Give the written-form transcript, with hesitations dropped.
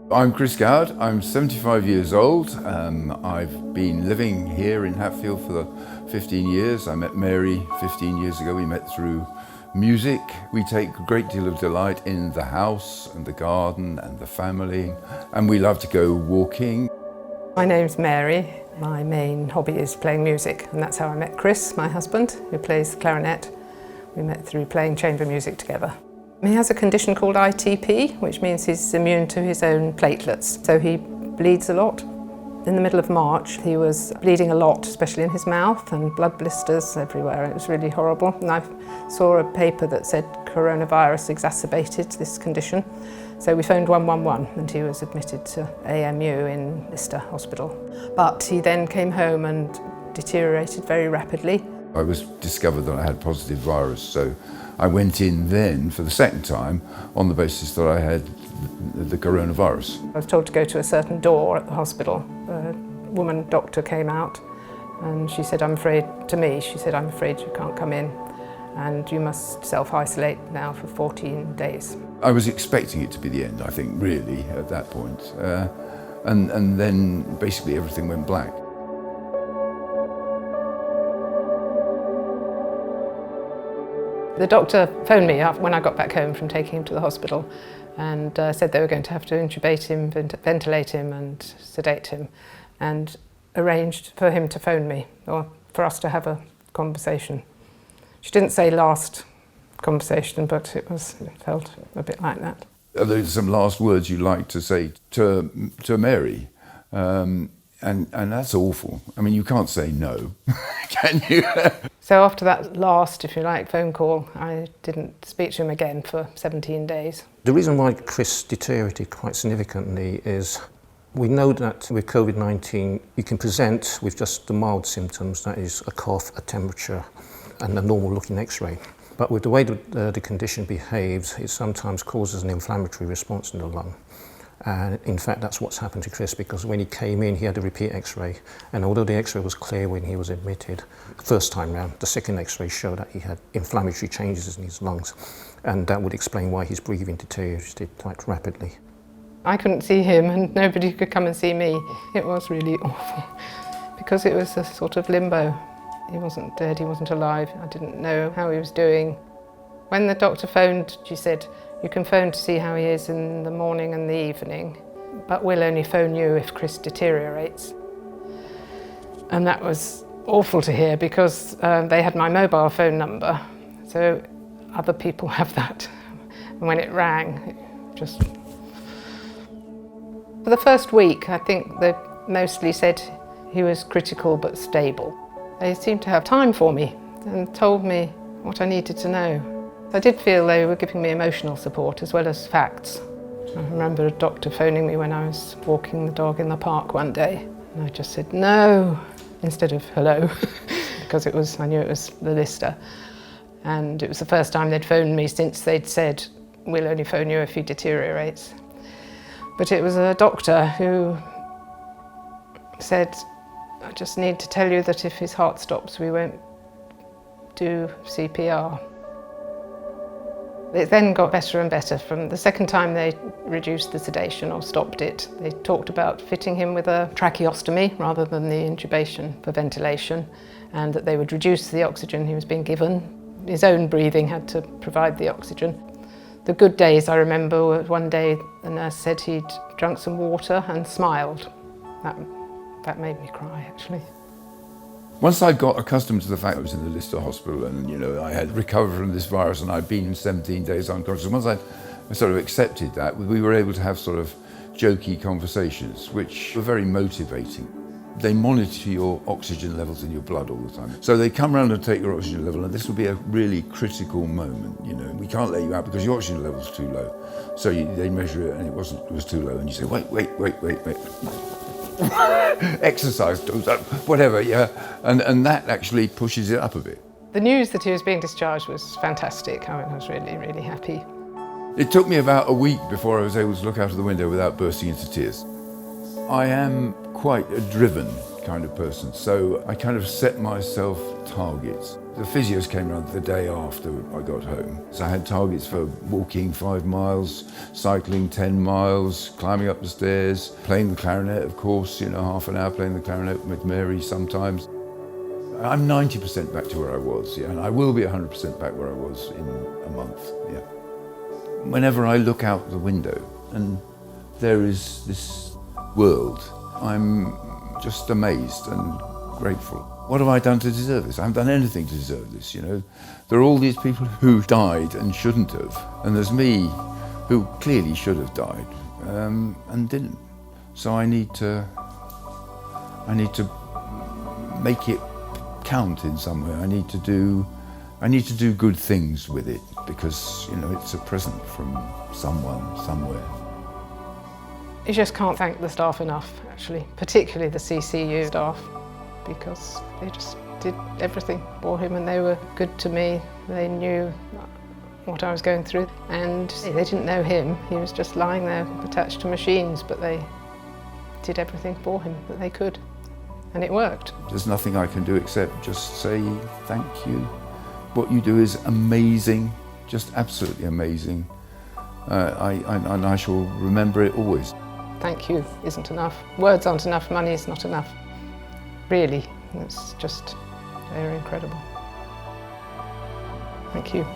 I'm Chris Goward, I'm 75 years old. I've been living here in Hatfield for 15 years. I met Mary 15 years ago. We met through music. We take a great deal of delight in the house and the garden and the family, and we love to go walking. My name's Mary. My main hobby is playing music, and that's how I met Chris, my husband, who plays the clarinet. We met through playing chamber music together. He has a condition called ITP, which means he's immune to his own platelets, so he bleeds a lot. In the middle of March, he was bleeding a lot, especially in his mouth, and blood blisters everywhere. It was really horrible. And I saw a paper that said coronavirus exacerbated this condition. So we phoned 111 and he was admitted to AMU in Lister Hospital. But he then came home and deteriorated very rapidly. I was discovered that I had positive virus, so I went in then for the second time on the basis that I had the coronavirus. I was told to go to a certain door at the hospital. A woman doctor came out and she said, I'm afraid you can't come in and you must self-isolate now for 14 days. I was expecting it to be the end, I think, really, at that point. And then basically everything went black. The doctor phoned me up when I got back home from taking him to the hospital and said they were going to have to intubate him, ventilate him and sedate him, and arranged for him to phone me, or for us to have a conversation. She didn't say last conversation, but it felt a bit like that. Are there some last words you'd like to say to Mary? And that's awful. I mean, you can't say no, can you? So after that last, if you like, phone call, I didn't speak to him again for 17 days. The reason why Chris deteriorated quite significantly is we know that with Covid-19 you can present with just the mild symptoms, that is a cough, a temperature and a normal looking x-ray. But with the way the condition behaves, it sometimes causes an inflammatory response in the lung. And in fact, that's what's happened to Chris, because when he came in, he had a repeat x-ray. And although the x-ray was clear when he was admitted, first time round, the second x-ray showed that he had inflammatory changes in his lungs. And that would explain why his breathing deteriorated quite rapidly. I couldn't see him and nobody could come and see me. It was really awful, because it was a sort of limbo. He wasn't dead, he wasn't alive. I didn't know how he was doing. When the doctor phoned, she said, you can phone to see how he is in the morning and the evening, but we'll only phone you if Chris deteriorates. And that was awful to hear, because they had my mobile phone number, so other people have that. And when it rang, it just... For the first week, I think they mostly said he was critical but stable. They seemed to have time for me and told me what I needed to know. I did feel they were giving me emotional support as well as facts. I remember a doctor phoning me when I was walking the dog in the park one day, and I just said no instead of hello, because I knew it was the Lister. And it was the first time they'd phoned me since they'd said, we'll only phone you if he deteriorates. But it was a doctor who said, I just need to tell you that if his heart stops, we won't do CPR. It then got better and better. From the second time they reduced the sedation or stopped it, they talked about fitting him with a tracheostomy rather than the intubation for ventilation, and that they would reduce the oxygen he was being given. His own breathing had to provide the oxygen. The good days, I remember, were one day the nurse said he'd drunk some water and smiled. That made me cry, actually. Once I got accustomed to the fact I was in the Lister Hospital and, you know, I had recovered from this virus and I'd been 17 days unconscious, once I sort of accepted that, we were able to have sort of jokey conversations, which were very motivating. They monitor your oxygen levels in your blood all the time. So they come around and take your oxygen level, and this will be a really critical moment, you know. We can't let you out because your oxygen level's too low. So they measure it and it was too low, and you say, wait. Exercise, whatever, yeah. And that actually pushes it up a bit. The news that he was being discharged was fantastic. I was really, really happy. It took me about a week before I was able to look out of the window without bursting into tears. I am quite a driven kind of person. So I kind of set myself targets. The physios came around the day after I got home. So I had targets for walking 5 miles, cycling 10 miles, climbing up the stairs, playing the clarinet, of course, half an hour playing the clarinet with Mary sometimes. I'm 90% back to where I was, and I will be 100% back where I was in a month, Whenever I look out the window and there is this world, I'm just amazed and grateful. What have I done to deserve this? I haven't done anything to deserve this, There are all these people who died and shouldn't have, and there's me who clearly should have died and didn't. So I need to make it count in some way. I need to do good things with it because, it's a present from someone, somewhere. You just can't thank the staff enough, actually, particularly the CCU staff, because they just did everything for him and they were good to me. They knew what I was going through and they didn't know him. He was just lying there attached to machines, but they did everything for him that they could. And it worked. There's nothing I can do except just say thank you. What you do is amazing, just absolutely amazing. And I shall remember it always. Thank you isn't enough. Words aren't enough, money is not enough. Really, it's just, they're incredible. Thank you.